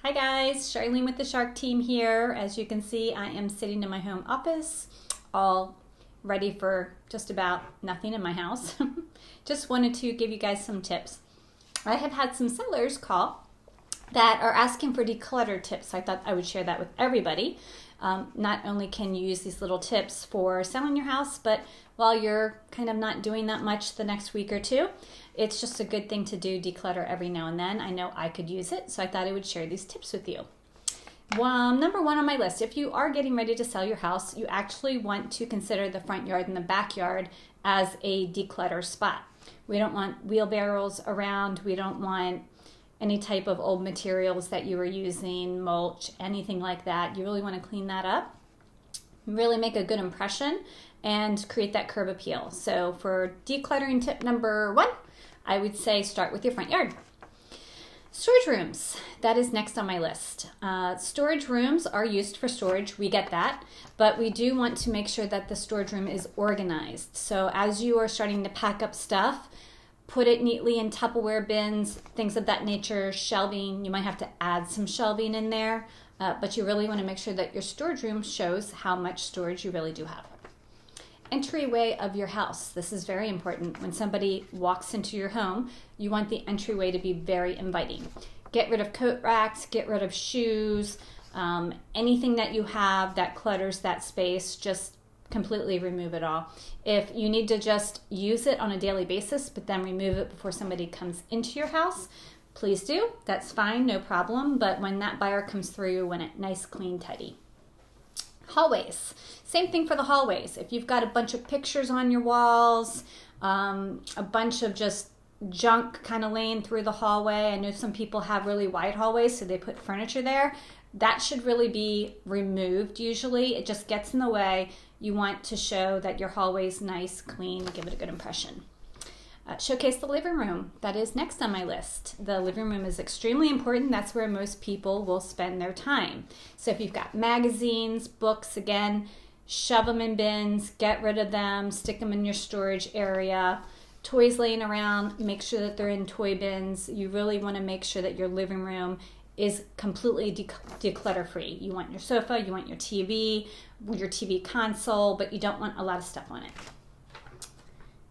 Hi guys, Charlene with the Shark Team here. As you can see, I am sitting in my home office, all ready for just about nothing in my house. Just wanted to give you guys some tips. I have had some sellers call that are asking for declutter tips. I thought I would share that with everybody. Not only can you use these little tips for selling your house, but while you're kind of not doing that much the next week or two, it's just a good thing to do, declutter every now and then. I know I could use it, so I thought I would share these tips with you. Number one on my list, if you are getting ready to sell your house, you actually want to consider the front yard and the backyard as a declutter spot. We don't want wheelbarrows around. We don't want any type of old materials that you were using, mulch, anything like that. You really want to clean that up, really make a good impression, and create that curb appeal. So for decluttering tip number one, I would say start with your front yard. Storage rooms, that is next on my list. Storage rooms are used for storage, we get that, but we do want to make sure that the storage room is organized. So as you are starting to pack up stuff, put it neatly in Tupperware bins, things of that nature, shelving. You might have to add some shelving in there, but you really want to make sure that your storage room shows how much storage you really do have. Entryway of your house. This is very important. When somebody walks into your home, you want the entryway to be very inviting. Get rid of coat racks, get rid of shoes, anything that you have that clutters that space, just completely remove it all. If you need to just use it on a daily basis, but then remove it before somebody comes into your house, please do. That's fine, no problem. But when that buyer comes through, you want it nice, clean, tidy. Hallways. Same thing for the hallways. If you've got a bunch of pictures on your walls, a bunch of just junk kind of laying through the hallway. I know some people have really wide hallways, so they put furniture there. That should really be removed usually. It just gets in the way. You want to show that your hallway is nice, clean, give it a good impression. Showcase the living room. That is next on my list. The living room is extremely important. That's where most people will spend their time. So if you've got magazines, books, again, shove them in bins, get rid of them, stick them in your storage area. Toys laying around, make sure that they're in toy bins. You really want to make sure that your living room is completely declutter free. You want your sofa, you want your TV console, but you don't want a lot of stuff on it.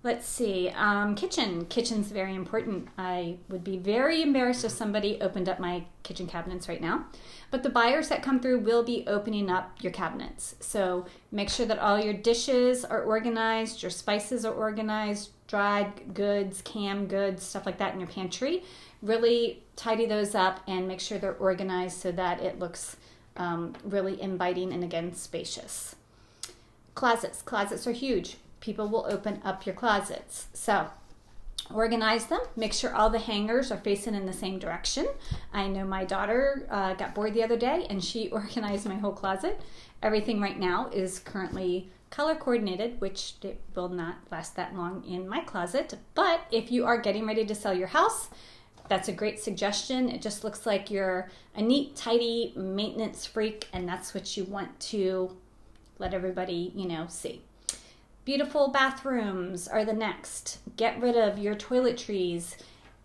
Let's see, kitchen. Kitchen's very important. I would be very embarrassed if somebody opened up my kitchen cabinets right now, but the buyers that come through will be opening up your cabinets. So make sure that all your dishes are organized, your spices are organized, dried goods, canned goods, stuff like that in your pantry. Really tidy those up and make sure they're organized so that it looks really inviting and again, spacious. Closets. Closets are huge. People will open up your closets. So organize them. Make sure all the hangers are facing in the same direction. I know my daughter got bored the other day and she organized my whole closet. Everything right now is currently color coordinated, which it will not last that long in my closet. But if you are getting ready to sell your house, that's a great suggestion. It just looks like you're a neat, tidy maintenance freak, and that's what you want to let everybody, see. Beautiful bathrooms are the next. Get rid of your toiletries,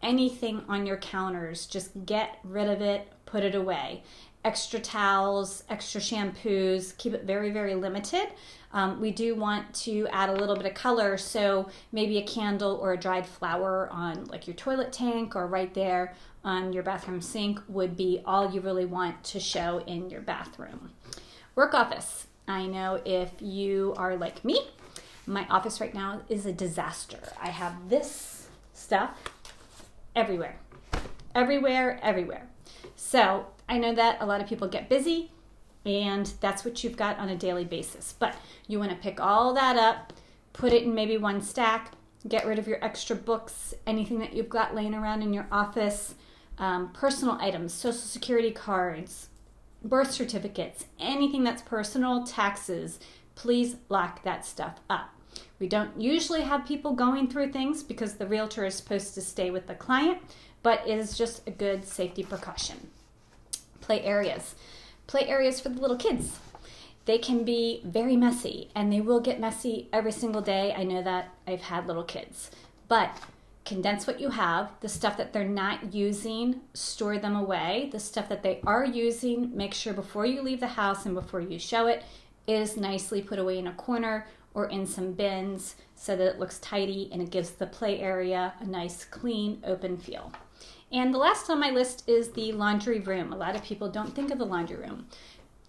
anything on your counters. Just get rid of it, put it away. Extra towels, extra shampoos, keep it very, very limited. We do want to add a little bit of color, so maybe a candle or a dried flower on like your toilet tank or right there on your bathroom sink would be all you really want to show in your bathroom. Work office. I know if you are like me, my office right now is a disaster. I have this stuff everywhere. So I know that a lot of people get busy and that's what you've got on a daily basis. But you want to pick all that up, put it in maybe one stack, get rid of your extra books, anything that you've got laying around in your office, personal items, social security cards, birth certificates, anything that's personal, taxes. Please lock that stuff up. We don't usually have people going through things because the realtor is supposed to stay with the client, but it is just a good safety precaution. Play areas. Play areas for the little kids. They can be very messy, and they will get messy every single day. I know that. I've had little kids. But condense what you have. The stuff that they're not using, store them away. The stuff that they are using, make sure before you leave the house and before you show it, is nicely put away in a corner or in some bins so that it looks tidy and it gives the play area a nice, clean, open feel. And the last on my list is the laundry room. A lot of people don't think of the laundry room.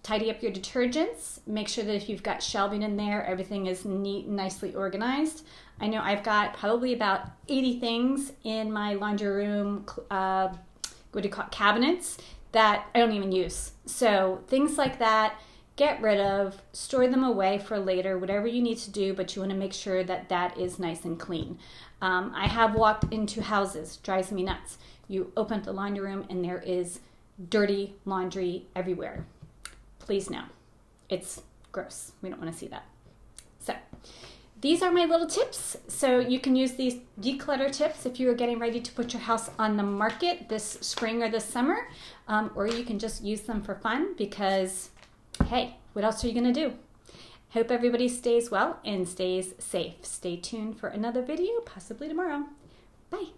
Tidy up your detergents. Make sure that if you've got shelving in there, everything is neat and nicely organized. I know I've got probably about 80 things in my laundry room, cabinets that I don't even use. So things like that, get rid of, store them away for later, whatever you need to do, but you want to make sure that that is nice and clean. I have walked into houses, drives me nuts. You open up the laundry room and there is dirty laundry everywhere. Please no, it's gross. We don't want to see that. So these are my little tips. So you can use these declutter tips if you are getting ready to put your house on the market this spring or this summer, or you can just use them for fun because, hey, what else are you going to do? Hope everybody stays well and stays safe. Stay tuned for another video, possibly tomorrow. Bye.